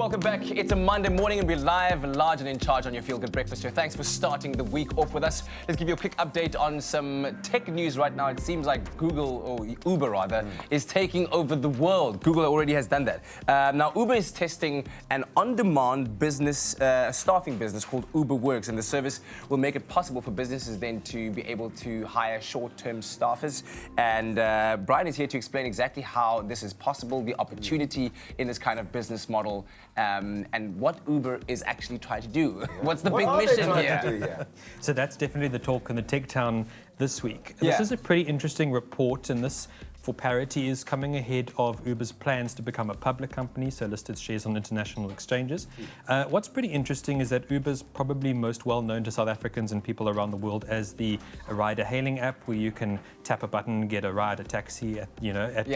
welcome back. It's a Monday morning and we're live, large and in charge on your Feel Good Breakfast show. Thanks for starting the week off with us. Let's give you a quick update on some tech news right now. It seems like Google, or Uber rather, is taking over the world. Google already has done that. Now, Uber is testing an on-demand business, staffing business called Uber Works, and the service will make it possible for businesses then to be able to hire short-term staffers. And Brian is here to explain exactly how this is possible, the opportunity in this kind of business model, and what Uber is actually trying to do. What's the big mission here? So that's definitely the talk in the tech town this week. Yeah. This is a pretty interesting report, and this, for parity, is coming ahead of Uber's plans to become a public company, so listed shares on international exchanges. What's pretty interesting is that Uber's probably most well known to South Africans and people around the world as the rider-hailing app, where you can tap a button, get a ride, a taxi at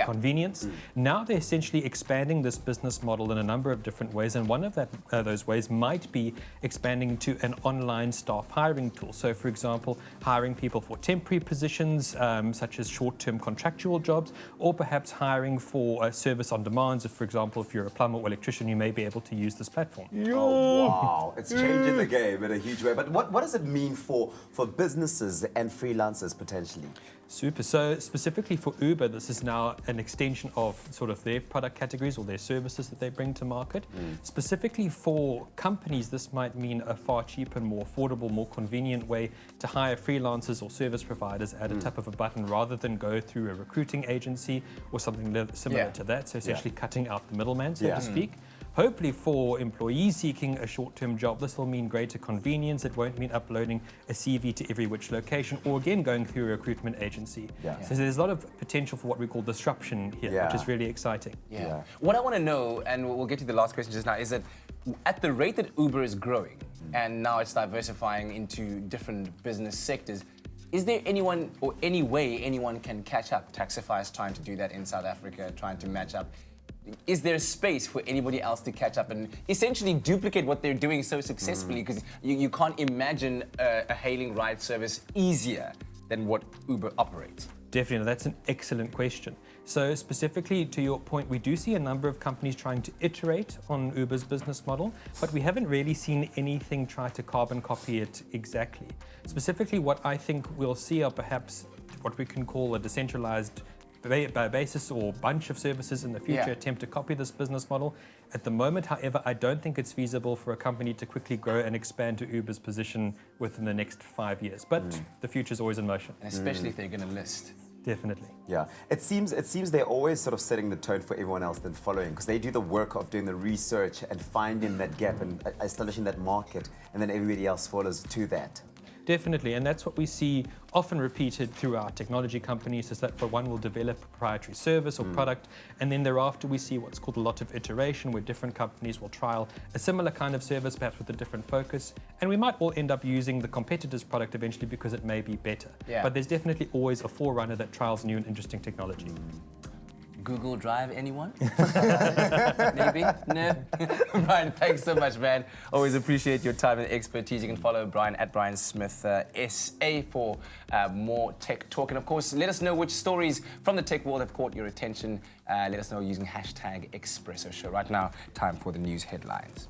convenience. Now they're essentially expanding this business model in a number of different ways, and one of those ways might be expanding to an online staff hiring tool. So, for example, hiring people for temporary positions, such as short-term contractual jobs, or perhaps hiring for a service on demand. So, for example, if you're a plumber or electrician, you may be able to use this platform. Oh, wow. It's changing the game in a huge way. But what does it mean for businesses and freelancers potentially? Super. So specifically for Uber, this is now an extension of sort of their product categories or their services that they bring to market. Specifically for companies, this might mean a far cheaper, more affordable, more convenient way to hire freelancers or service providers at a tap of a button rather than go through a recruiting agency or something similar to that. So essentially cutting out the middleman, so to speak. Hopefully for employees seeking a short-term job, this will mean greater convenience. It won't mean uploading a CV to every which location or again going through a recruitment agency. So there's a lot of potential for what we call disruption here, which is really exciting. What I want to know, and we'll get to the last question just now, is that at the rate that Uber is growing and now it's diversifying into different business sectors, is there anyone or any way anyone can catch up? Taxify is trying to do that in South Africa, trying to match up. Is there a space for anybody else to catch up and essentially duplicate what they're doing so successfully? Because you can't imagine a hailing ride service easier than what Uber operates. Definitely, that's an excellent question. So specifically to your point, we do see a number of companies trying to iterate on Uber's business model, but we haven't really seen anything try to carbon copy it exactly. Specifically, what I think we'll see are perhaps what we can call a decentralized basis or bunch of services in the future attempt to copy this business model. At the moment, however, I don't think it's feasible for a company to quickly grow and expand to Uber's position within the next 5 years. But the future is always in motion. And especially if they're going to list. Definitely. Yeah, it seems they're always sort of setting the tone for everyone else then following, because they do the work of doing the research and finding that gap and establishing that market, and then everybody else follows to that. Definitely, and that's what we see often repeated throughout technology companies, is that for one will develop a proprietary service or product, and then thereafter we see what's called a lot of iteration, where different companies will trial a similar kind of service, perhaps with a different focus, and we might all end up using the competitor's product eventually because it may be better. But there's definitely always a forerunner that trials new and interesting technology. Google Drive, anyone? Maybe? No? Brian, thanks so much, man. Always appreciate your time and expertise. You can follow Brian at Brian Smith SA for more tech talk. And of course, let us know which stories from the tech world have caught your attention. Let us know using #Expresso Show. Right now, time for the news headlines.